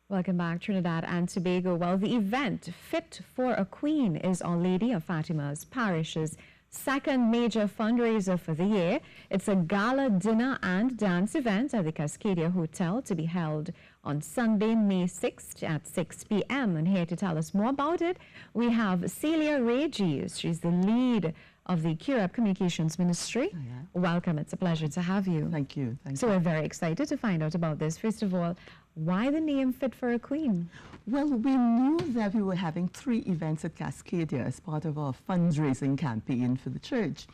Welcome back, Trinidad and Tobago. Well, the event, Fit for a Queen, is Our Lady of Fatima's Parish's second major fundraiser for the year. It's a gala dinner and dance event at the Cascadia Hotel to be held on Sunday, May 6th at 6 p.m. And here to tell us more about it, we have Celia Regis. She's the lead of the CUREP Communications Ministry. Oh, yeah. Welcome. It's a pleasure to have you. Thank you. So we're very excited to find out about this. First of all, why the name Fit for a Queen? Well, we knew that we were having 3 events at Cascadia as part of our fundraising campaign for the church.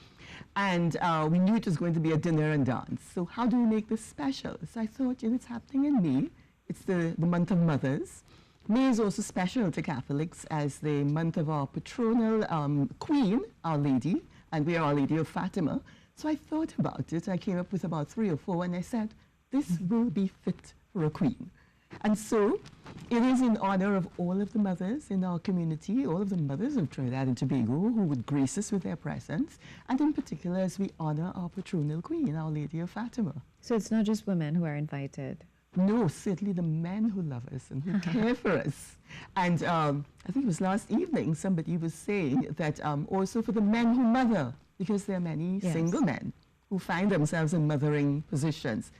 And we knew it was going to be a dinner and dance. So how do we make this special? So I thought, it's happening in May. It's the month of mothers. May is also special to Catholics as the month of our patronal queen, Our Lady, and we are Our Lady of Fatima. So I thought about it. I came up with about 3 or 4, and I said, this will be fit for a queen. And so it is in honor of all of the mothers in our community, all of the mothers of Trinidad and Tobago who would grace us with their presence, and in particular as we honor our patronal queen, Our Lady of Fatima. So it's not just women who are invited? No, certainly the men who love us and who care for us. And I think it was last evening somebody was saying that also for the men who mother, because there are many single men who find themselves in mothering positions,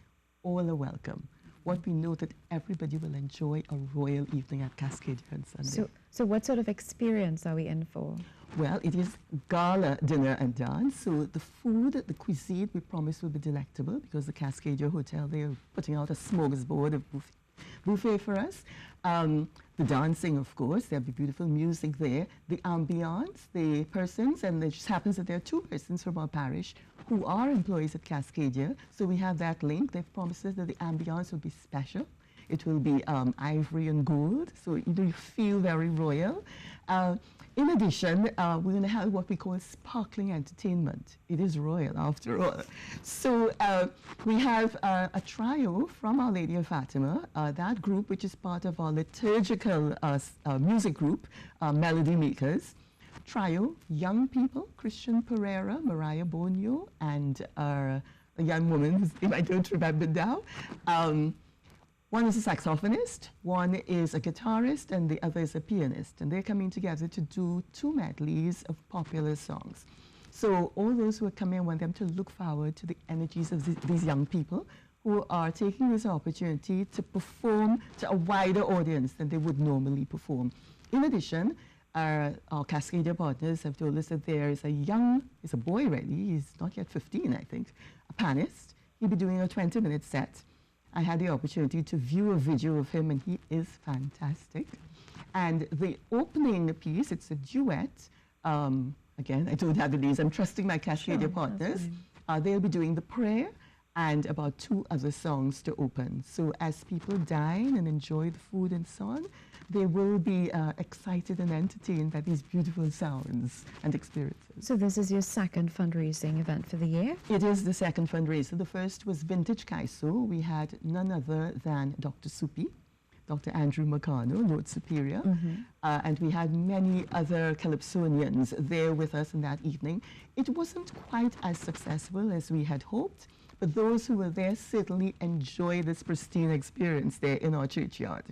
all are welcome. What we know that everybody will enjoy a royal evening at Cascadia on Sunday. So what sort of experience are we in for? Well, it is gala dinner and dance. So the food, the cuisine, we promise will be delectable because the Cascadia Hotel, they are putting out a smorgasbord of buffet for us. The dancing, of course, there'll be beautiful music there. The ambiance, the persons, and it just happens that there are 2 persons from our parish who are employees at Cascadia. So we have that link. They've promised us that the ambiance will be special. It will be ivory and gold, so you feel very royal. In addition, we're going to have what we call sparkling entertainment. It is royal, after all. So we have a trio from Our Lady of Fatima, that group which is part of our liturgical music group, Melody Makers. Trio, young people, Christian Pereira, Mariah Bonio, and a young woman whose name I don't remember now. One is a saxophonist, one is a guitarist, and the other is a pianist. And they're coming together to do 2 medleys of popular songs. So all those who are coming, I want them to look forward to the energies of these young people who are taking this opportunity to perform to a wider audience than they would normally perform. In addition, our Cascadia partners have told us that there is a boy really, he's not yet 15, I think, a pianist. He'll be doing a 20-minute set. I had the opportunity to view a video of him, and he is fantastic. And the opening piece, it's a duet. Again, I don't have the names. I'm trusting my Cascadia partners. They'll be doing the prayer and about 2 other songs to open. So as people dine and enjoy the food and so on, they will be excited and entertained by these beautiful sounds and experiences. So this is your second fundraising event for the year? It is the second fundraiser. The first was Vintage Kaiso. We had none other than Dr. Supi, Dr. Andrew Macano, Lord Superior, and we had many other Calypsonians there with us in that evening. It wasn't quite as successful as we had hoped, but those who were there certainly enjoyed this pristine experience there in our churchyard.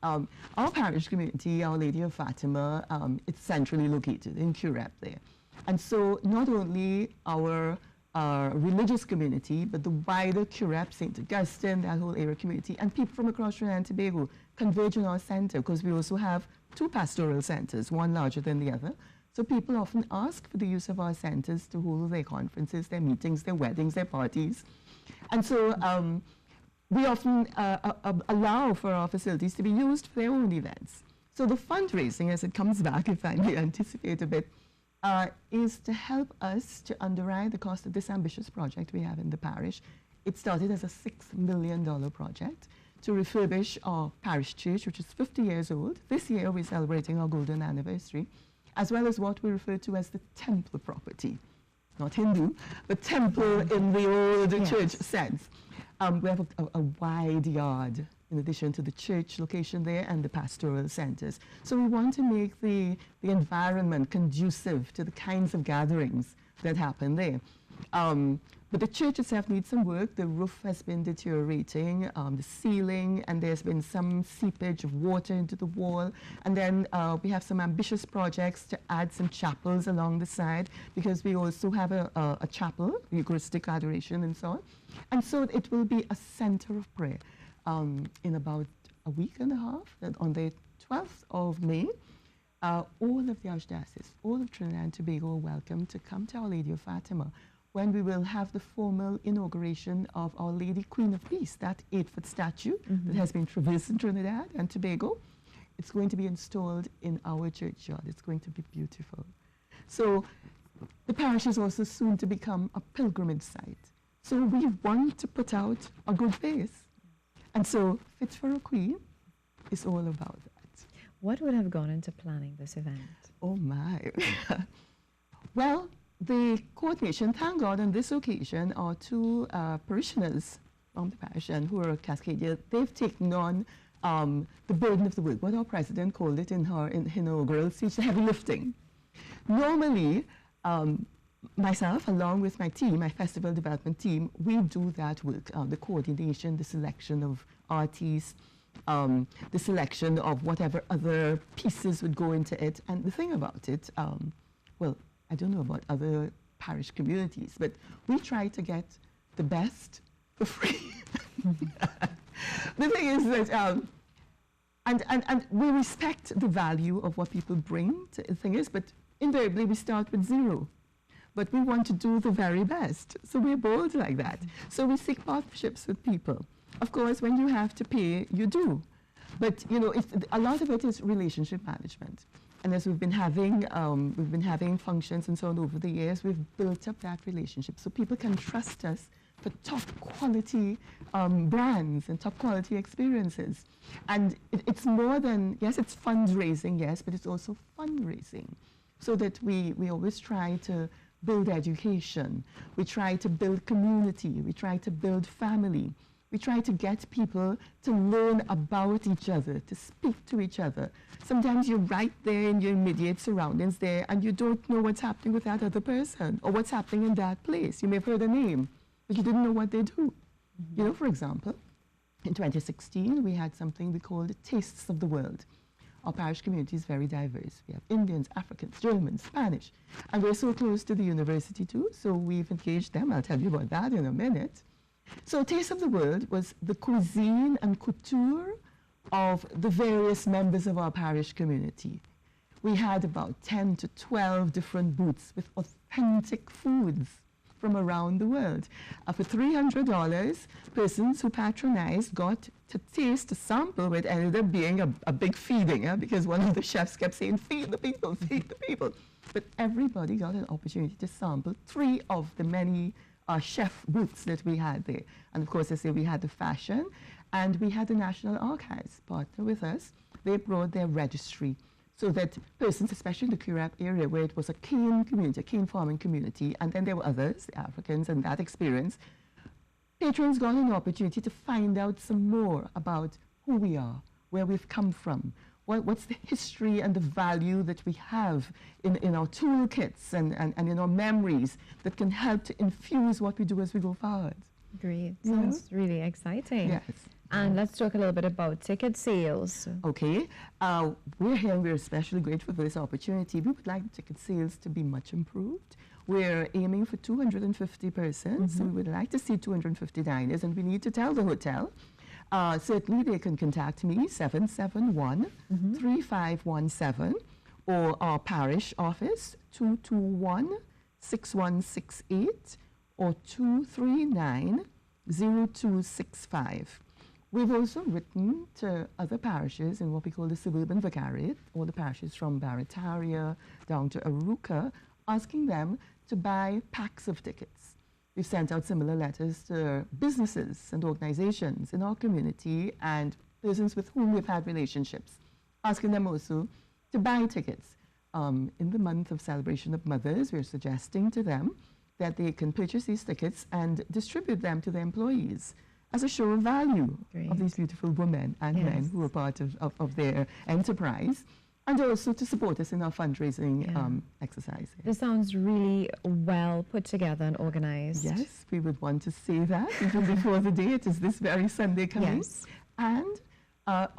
Our parish community, Our Lady of Fatima, it's centrally located in CUREP there. And so not only our religious community, but the wider CUREP, St. Augustine, that whole area community, and people from across Trinidad and Tobago converge in our center because we also have 2 pastoral centers, one larger than the other. So people often ask for the use of our centers to hold their conferences, their meetings, their weddings, their parties. And so we often allow for our facilities to be used for their own events. So the fundraising, as it comes back, if I may anticipate a bit, is to help us to underwrite the cost of this ambitious project we have in the parish. It started as a $6 million project to refurbish our parish church, which is 50 years old. This year we're celebrating our golden anniversary, as well as what we refer to as the temple property. Not Hindu, but temple in the old church sense. We have a wide yard in addition to the church location there and the pastoral centers. So we want to make the environment conducive to the kinds of gatherings that happen there. But the church itself needs some work. The roof has been deteriorating, the ceiling, and there's been some seepage of water into the wall. And then we have some ambitious projects to add some chapels along the side, because we also have a chapel, Eucharistic adoration and so on. And so it will be a center of prayer in about a week and a half, on the 12th of May. All of the Archdiocese, all of Trinidad and Tobago are welcome to come to Our Lady of Fatima, when we will have the formal inauguration of Our Lady Queen of Peace, that 8-foot statue that has been traversing Trinidad and Tobago. It's going to be installed in our churchyard. It's going to be beautiful. So the parish is also soon to become a pilgrimage site. So we want to put out a good face. And so Fit for a Queen is all about that. What would have gone into planning this event? Oh my. Well, the coordination, thank God, on this occasion, our two parishioners from the parish and who are Cascadians, they've taken on the burden of the work, what our president called it in her inaugural speech, the heavy lifting. Normally, myself, along with my team, my festival development team, we do that work, the coordination, the selection of artists, the selection of whatever other pieces would go into it. And the thing about it, well, I don't know about other parish communities, but we try to get the best for free. The thing is that, and we respect the value of what people bring to the thing is, but invariably we start with zero. But we want to do the very best. So we're bold like that. So we seek partnerships with people. Of course, when you have to pay, you do. But, you know, a lot of it is relationship management. And as we've been having functions and so on over the years, we've built up that relationship so people can trust us for top quality brands and top quality experiences. And it's more than, yes, it's fundraising, yes, but it's also fundraising. So that we always try to build education, we try to build community, we try to build family. We try to get people to learn about each other, to speak to each other. Sometimes you're right there in your immediate surroundings there and you don't know what's happening with that other person or what's happening in that place. You may have heard a name, but you didn't know what they do. You know, for example, in 2016, we had something we called Tastes of the World. Our parish community is very diverse. We have Indians, Africans, Germans, Spanish, and we're so close to the university too, so we've engaged them. I'll tell you about that in a minute. So Taste of the World was the cuisine and couture of the various members of our parish community. We had about 10 to 12 different booths with authentic foods from around the world. For $300, persons who patronized got to taste, to sample, which ended up being a big feeding, because one of the chefs kept saying, feed the people, feed the people. But everybody got an opportunity to sample 3 of the many chef booths that we had there. And of course, I say we had the fashion, and we had the National Archives partner with us. They brought their registry so that persons, especially in the Curragh area, where it was a cane community, a cane farming community, and then there were others, the Africans, and that experience, patrons got an opportunity to find out some more about who we are, where we've come from, what's the history and the value that we have in our toolkits and in our memories that can help to infuse what we do as we go forward. Great. Sounds really exciting. Yes. And let's talk a little bit about ticket sales. Okay. We're here and we're especially grateful for this opportunity. We would like the ticket sales to be much improved. We're aiming for 250 persons. So we would like to see 250 diners, and we need to tell the hotel. Certainly they can contact me, 771-3517, or our parish office, 221-6168, or 239-0265. We've also written to other parishes in what we call the suburban vicariate, all the parishes from Barataria down to Arouca, asking them to buy packs of tickets. We've sent out similar letters to businesses and organizations in our community and persons with whom we've had relationships, asking them also to buy tickets. In the month of celebration of mothers, we're suggesting to them that they can purchase these tickets and distribute them to their employees as a show of value of these beautiful women and men who are part of their enterprise. and also to support us in our fundraising Yeah. exercise. This sounds really well put together and organized. Yes, we would want to say that even before the day. It is this very Sunday coming. Yes. And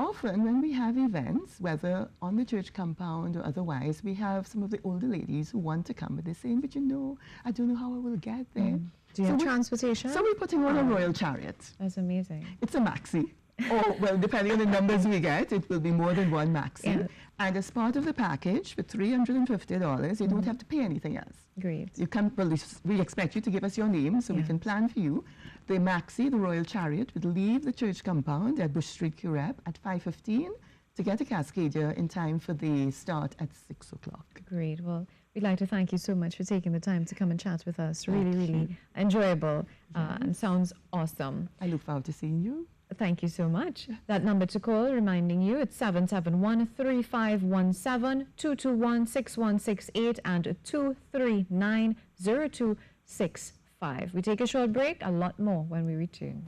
often when we have events, whether on the church compound or otherwise, we have some of the older ladies who want to come, but they're saying, but you know, I don't know how I will get there. Do you have we- transportation? So we're putting on a royal chariot. That's amazing. It's a maxi. Or, well, depending on the numbers we get, it will be more than one maxi. Yeah. And as part of the package, for $350, you don't have to pay anything else. Great. You can, well, we expect you to give us your name so we Yeah. can plan for you. The maxi, the royal chariot, would leave the church compound at Bush Street, Currep at 5:15 to get to Cascadia in time for the start at 6 o'clock. Great. Well, we'd like to thank you so much for taking the time to come and chat with us. Really, Thank really enjoyable and sounds awesome. I look forward to seeing you. Thank you so much. That number to call, reminding you, it's 771-3517, 221-6168 and 239-0265. We take a short break, a lot more when we return.